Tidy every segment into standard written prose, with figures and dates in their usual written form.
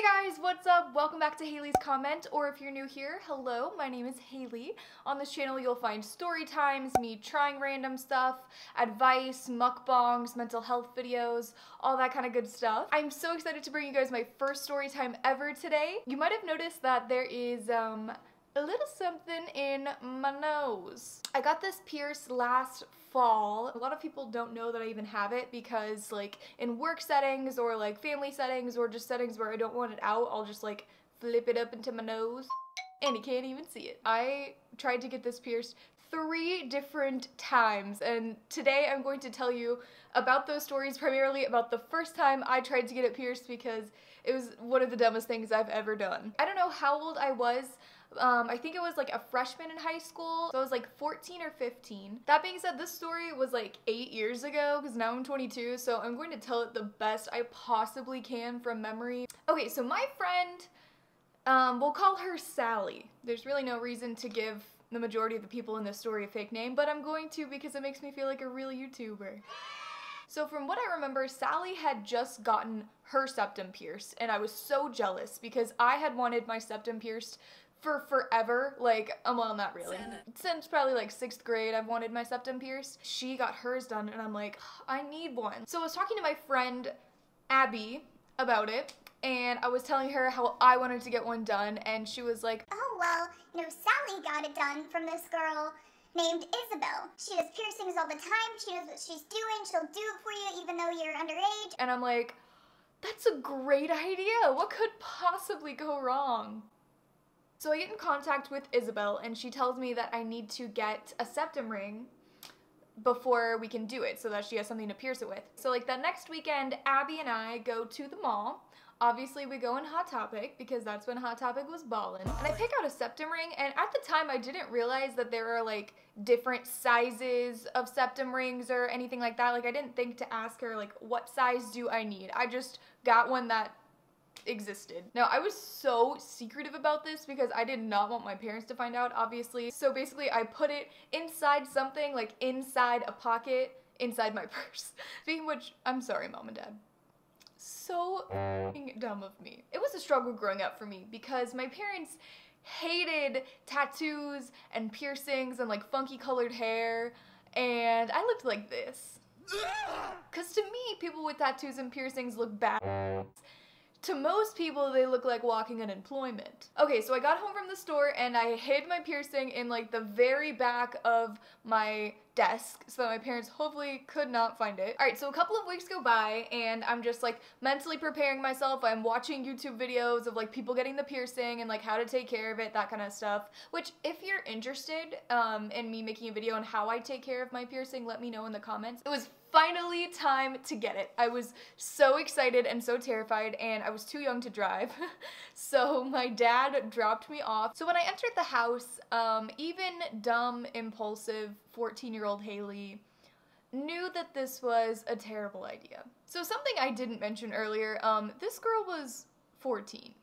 Hey guys, what's up? Welcome back to Haley's Comment, or if you're new here, hello, my name is Haley. On this channel you'll find story times, me trying random stuff, advice, mukbangs, mental health videos, all that kind of good stuff. I'm so excited to bring you guys my first story time ever today. You might have noticed that there is a little something in my nose. I got this pierced last fall. A lot of people don't know that I even have it because like in work settings or like family settings or just settings where I don't want it out, I'll just like flip it up into my nose and you can't even see it. I tried to get this pierced 3 different times, and today I'm going to tell you about those stories, primarily about the first time I tried to get it pierced because it was one of the dumbest things I've ever done. I don't know how old I was. I think it was like a freshman in high school, so I was like 14 or 15. That being said, this story was like 8 years ago because now I'm 22, so I'm going to tell it the best I possibly can from memory. Okay, so my friend, we'll call her Sally. There's really no reason to give the majority of the people in this story a fake name, but I'm going to because it makes me feel like a real YouTuber. So from what I remember, Sally had just gotten her septum pierced, and I was so jealous because I had wanted my septum pierced for forever. Like, well, not really. Since probably like 6th grade, I've wanted my septum pierced. She got hers done, and I'm like, I need one. So I was talking to my friend Abby about it, and I was telling her how I wanted to get one done, and she was like, oh, well, you know, Sally got it done from this girl named Isabel. She does piercings all the time. She knows what she's doing. She'll do it for you even though you're underage. And I'm like, that's a great idea. What could possibly go wrong? So I get in contact with Isabel, and she tells me that I need to get a septum ring before we can do it so that she has something to pierce it with. So like that next weekend, Abby and I go to the mall. Obviously we go in Hot Topic because that's when Hot Topic was ballin'. And I pick out a septum ring, and at the time I didn't realize that there are like different sizes of septum rings or anything like that. Like I didn't think to ask her like what size do I need. I just got one that existed. Now I was so secretive about this because I did not want my parents to find out, obviously. So basically I put it inside something, like inside a pocket, inside my purse. Speaking of which, I'm sorry Mom and Dad. So dumb of me. It was a struggle growing up for me because my parents hated tattoos and piercings and like funky colored hair, and I looked like this. Cause to me, people with tattoos and piercings look bad. To most people, they look like walking unemployment. Okay, so I got home from the store and I hid my piercing in like the very back of my desk so that my parents hopefully could not find it. Alright, so a couple of weeks go by and I'm just like mentally preparing myself. I'm watching YouTube videos of like people getting the piercing and like how to take care of it, that kind of stuff. Which, if you're interested in me making a video on how I take care of my piercing, let me know in the comments. It was finally time to get it. I was so excited and so terrified, and I was too young to drive. So my dad dropped me off. So when I entered the house, even dumb, impulsive 14-year-old Haley knew that this was a terrible idea. So something I didn't mention earlier, this girl was 14.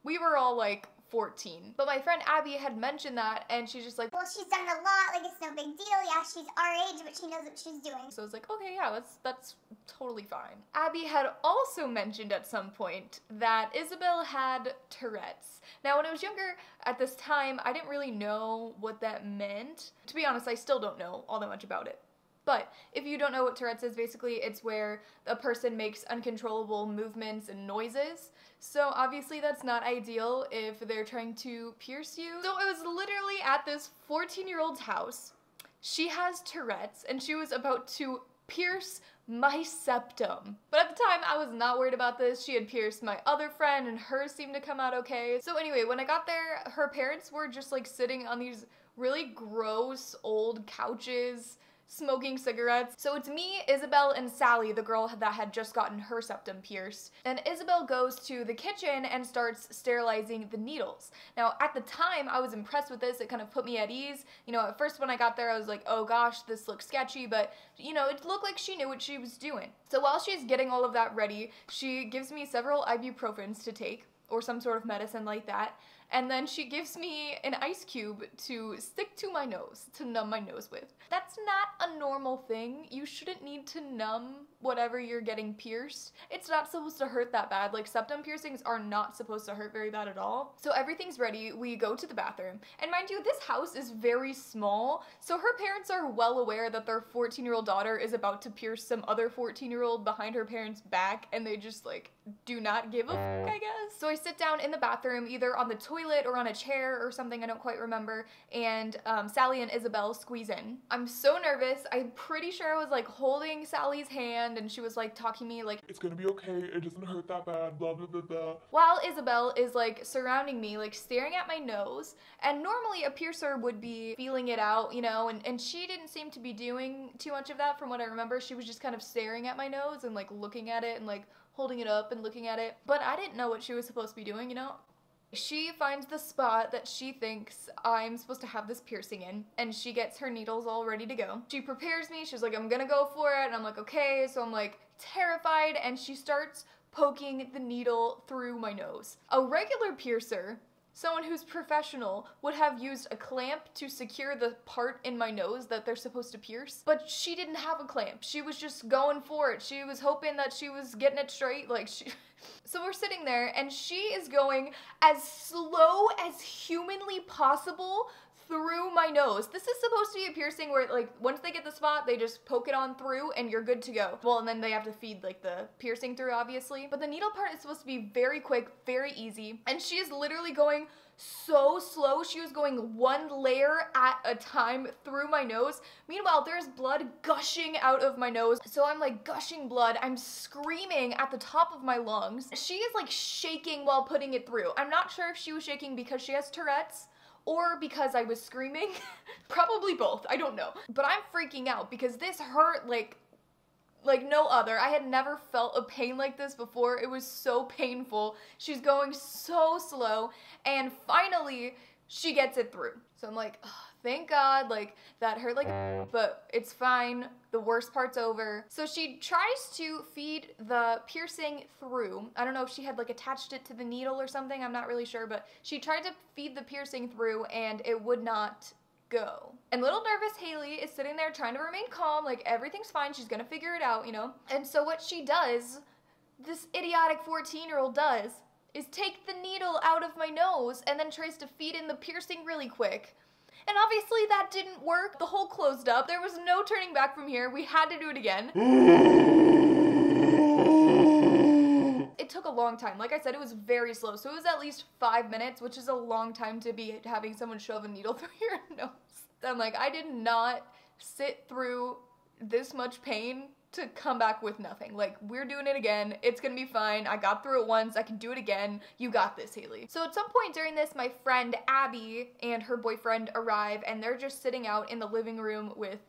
We were all like 14. But my friend Abby had mentioned that, and she's just like, well, she's done it a lot, like it's no big deal. Yeah, she's our age, but she knows what she's doing. So I was like, okay, yeah, that's totally fine. Abby had also mentioned at some point that Isabel had Tourette's. Now, when I was younger at this time, I didn't really know what that meant. To be honest, I still don't know all that much about it. But if you don't know what Tourette's is, basically it's where a person makes uncontrollable movements and noises. So obviously that's not ideal if they're trying to pierce you. So it was literally at this 14-year-old's house. She has Tourette's and she was about to pierce my septum. But at the time I was not worried about this. She had pierced my other friend and hers seemed to come out okay. So anyway, when I got there, her parents were just like sitting on these really gross old couches smoking cigarettes. So it's me, Isabel, and Sally, the girl that had just gotten her septum pierced. And Isabel goes to the kitchen and starts sterilizing the needles. Now, at the time, I was impressed with this. It kind of put me at ease. You know, at first when I got there, I was like, oh gosh, this looks sketchy, but you know, it looked like she knew what she was doing. So while she's getting all of that ready, she gives me several ibuprofens to take, or some sort of medicine like that. and then she gives me an ice cube to stick to my nose, to numb my nose with. That's not a normal thing. You shouldn't need to numb whatever you're getting pierced. It's not supposed to hurt that bad. Like, septum piercings are not supposed to hurt very bad at all. So everything's ready. We go to the bathroom. And mind you, this house is very small, so her parents are well aware that their 14-year-old daughter is about to pierce some other 14-year-old behind her parents' back, and they just, like, do not give a fuck, I guess. So I sit down in the bathroom, either on the toilet or on a chair or something, I don't quite remember, and Sally and Isabel squeeze in. I'm so nervous. I'm pretty sure I was, like, holding Sally's hand, and she was, like, talking to me, like, it's gonna be okay, it doesn't hurt that bad, blah blah blah blah. While Isabel is, like, surrounding me, like, staring at my nose, and normally a piercer would be feeling it out, you know, and she didn't seem to be doing too much of that from what I remember. She was just kind of staring at my nose and, like, looking at it and, like, holding it up and looking at it, but I didn't know what she was supposed to be doing, you know? She finds the spot that she thinks I'm supposed to have this piercing in, and she gets her needles all ready to go. She prepares me, she's like, I'm gonna go for it, and I'm like, okay, so I'm like terrified, and she starts poking the needle through my nose. A regular piercer, someone who's professional, would have used a clamp to secure the part in my nose that they're supposed to pierce, but she didn't have a clamp. She was just going for it. She was hoping that she was getting it straight, like she... So we're sitting there, and she is going as slow as humanly possible through my nose. This is supposed to be a piercing where, like, once they get the spot, they just poke it on through and you're good to go. Well, and then they have to feed, like, the piercing through, obviously. But the needle part is supposed to be very quick, very easy. And she is literally going so slow. She was going one layer at a time through my nose. Meanwhile, there's blood gushing out of my nose. So I'm, like, gushing blood. I'm screaming at the top of my lungs. She is, like, shaking while putting it through. I'm not sure if she was shaking because she has Tourette's or because I was screaming. Probably both, I don't know. But I'm freaking out because this hurt like no other. I had never felt a pain like this before. It was so painful. She's going so slow, and finally she gets it through. So I'm like, oh, thank God, like, that hurt like, but it's fine. The worst part's over. So she tries to feed the piercing through. I don't know if she had, like, attached it to the needle or something. I'm not really sure, but she tried to feed the piercing through and it would not go. And little nervous Haley is sitting there trying to remain calm, like, everything's fine, she's gonna figure it out, you know? And so what she does, this idiotic 14-year-old does, is take the needle out of my nose and then tries to feed in the piercing really quick. And obviously that didn't work. The hole closed up. There was no turning back from here. We had to do it again. It took a long time. Like I said, it was very slow. So it was at least 5 minutes, which is a long time to be having someone shove a needle through your nose. I'm like, I did not sit through this much pain to come back with nothing. Like, we're doing it again. It's gonna be fine. I got through it once. I can do it again. You got this, Haley. So at some point during this, my friend Abby and her boyfriend arrive, and they're just sitting out in the living room with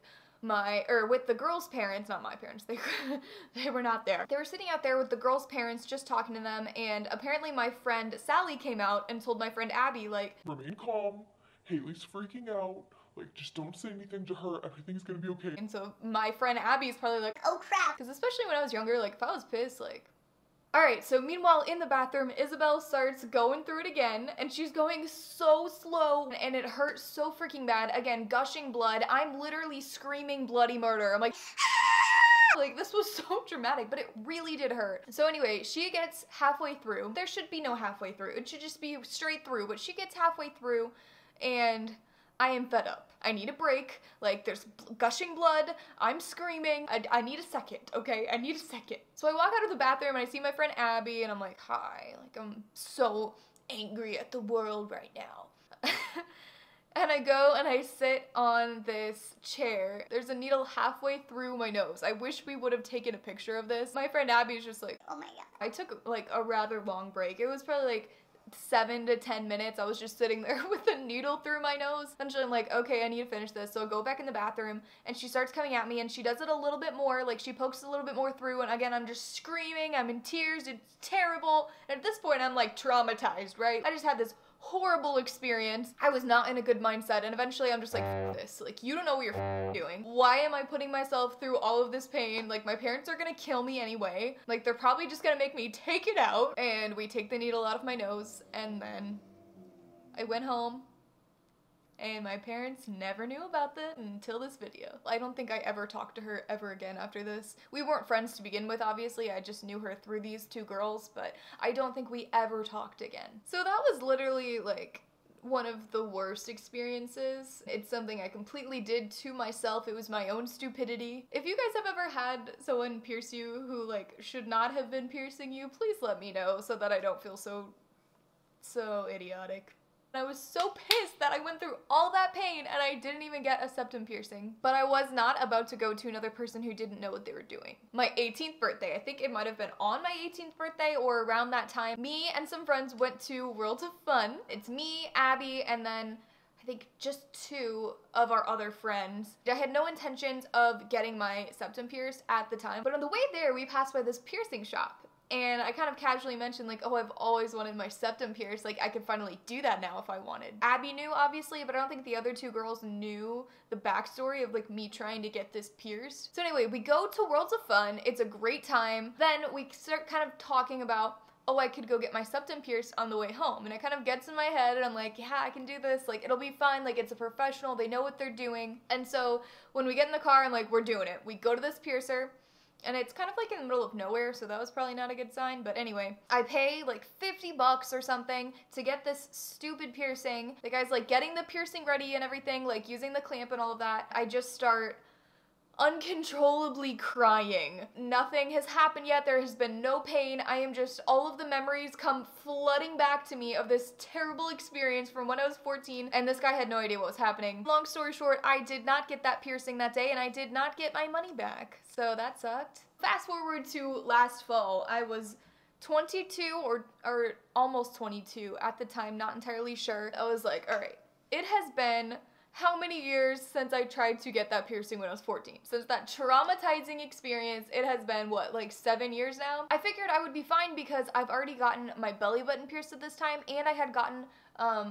with the girls' parents, not my parents, they were not there. They were sitting out there with the girls' parents just talking to them, and apparently my friend Sally came out and told my friend Abby, like, remain calm, Haley's freaking out, like, just don't say anything to her, everything's gonna be okay. And so my friend Abby's probably like, oh crap. because especially when I was younger, like, if I was pissed, like, alright, so meanwhile in the bathroom, Isabel starts going through it again, and she's going so slow, and it hurts so freaking bad. Again, gushing blood. I'm literally screaming bloody murder. I'm like, like, this was so dramatic, but it really did hurt. So anyway, she gets halfway through. There should be no halfway through. It should just be straight through, but she gets halfway through, and I am fed up. I need a break. Like, there's gushing blood. I'm screaming. I need a second, okay? I need a second. So I walk out of the bathroom and I see my friend Abby and I'm like, hi. Like, I'm so angry at the world right now. And I go and I sit on this chair. There's a needle halfway through my nose. I wish we would have taken a picture of this. My friend Abby's just like, oh my God. I took, like, a rather long break. It was probably like 7 to 10 minutes. I was just sitting there with a needle through my nose. Eventually I'm like, okay, I need to finish this. So I go back in the bathroom and she starts coming at me and she does it a little bit more. Like, she pokes a little bit more through, and again, I'm just screaming. I'm in tears. It's terrible. And at this point, I'm like traumatized, right? I just had this horrible experience. I was not in a good mindset, and eventually I'm just like, F this. Like, you don't know what you're doing. Why am I putting myself through all of this pain? Like, my parents are gonna kill me anyway. Like, they're probably just gonna make me take it out. And we take the needle out of my nose, and then I went home, and my parents never knew about that until this video. I don't think I ever talked to her ever again after this. We weren't friends to begin with, obviously. I just knew her through these two girls, but I don't think we ever talked again. So that was literally like one of the worst experiences. It's something I completely did to myself. It was my own stupidity. If you guys have ever had someone pierce you who like should not have been piercing you, please let me know so that I don't feel so idiotic. I was so pissed that I went through all that pain and I didn't even get a septum piercing. But I was not about to go to another person who didn't know what they were doing. My 18th birthday, I think it might have been on my 18th birthday or around that time, me and some friends went to World of Fun. It's me, Abby, and then I think just two of our other friends. I had no intentions of getting my septum pierced at the time, but on the way there, we passed by this piercing shop. And I kind of casually mentioned like, oh, I've always wanted my septum pierced. Like, I could finally do that now if I wanted. Abby knew, obviously, but I don't think the other two girls knew the backstory of like me trying to get this pierced. So anyway, we go to Worlds of Fun. It's a great time. Then we start kind of talking about, oh, I could go get my septum pierced on the way home. And it kind of gets in my head and I'm like, yeah, I can do this. Like, it'll be fine. Like, it's a professional. They know what they're doing. And so when we get in the car, I'm like, we're doing it. We go to this piercer. And it's kind of like in the middle of nowhere, so that was probably not a good sign. But anyway, I pay like $50 or something to get this stupid piercing. The guy's like getting the piercing ready and everything, like using the clamp and all of that. I just start uncontrollably crying. Nothing has happened yet. There has been no pain. I am just, all of the memories come flooding back to me of this terrible experience from when I was 14, and this guy had no idea what was happening. Long story short, I did not get that piercing that day, and I did not get my money back. So that sucked. Fast forward to last fall. I was 22 or almost 22 at the time, not entirely sure. I was like, all right, it has been how many years since I tried to get that piercing when I was 14? Since that traumatizing experience, it has been, what, like 7 years now? I figured I would be fine because I've already gotten my belly button pierced at this time, and I had gotten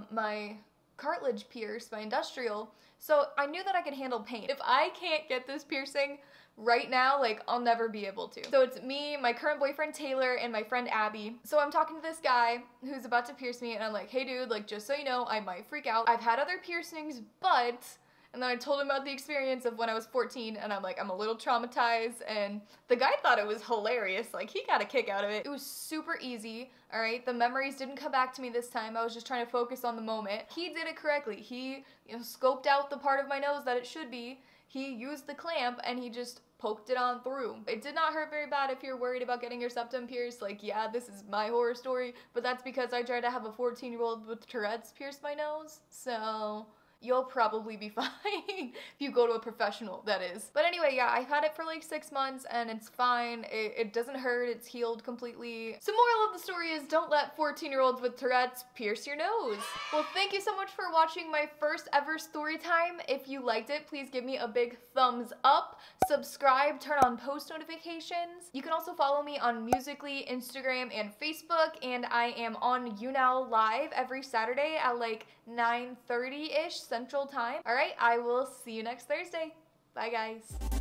my cartilage pierced, my industrial, so I knew that I could handle pain. If I can't get this piercing right now, like, I'll never be able to. So it's me, my current boyfriend Taylor, and my friend Abby. So I'm talking to this guy who's about to pierce me, and I'm like, hey dude, like, just so you know, I might freak out. I've had other piercings, but... And then I told him about the experience of when I was 14, and I'm like, I'm a little traumatized, and the guy thought it was hilarious. Like, he got a kick out of it. It was super easy, all right? The memories didn't come back to me this time. I was just trying to focus on the moment. He did it correctly. He, scoped out the part of my nose that it should be. He used the clamp, and he just poked it on through. It did not hurt very bad if you're worried about getting your septum pierced. Like, yeah, this is my horror story, but that's because I tried to have a 14-year-old with Tourette's pierce my nose, so... You'll probably be fine if you go to a professional, that is. But anyway, yeah, I've had it for like 6 months and it's fine. It doesn't hurt, it's healed completely. So moral of the story is don't let 14-year-olds with Tourette's pierce your nose. Well, thank you so much for watching my first ever story time. If you liked it, please give me a big thumbs up, subscribe, turn on post notifications. You can also follow me on Musical.ly, Instagram, and Facebook, and I am on YouNow Live every Saturday at like 9:30-ish Central Time. All right, I will see you next Thursday. Bye, guys.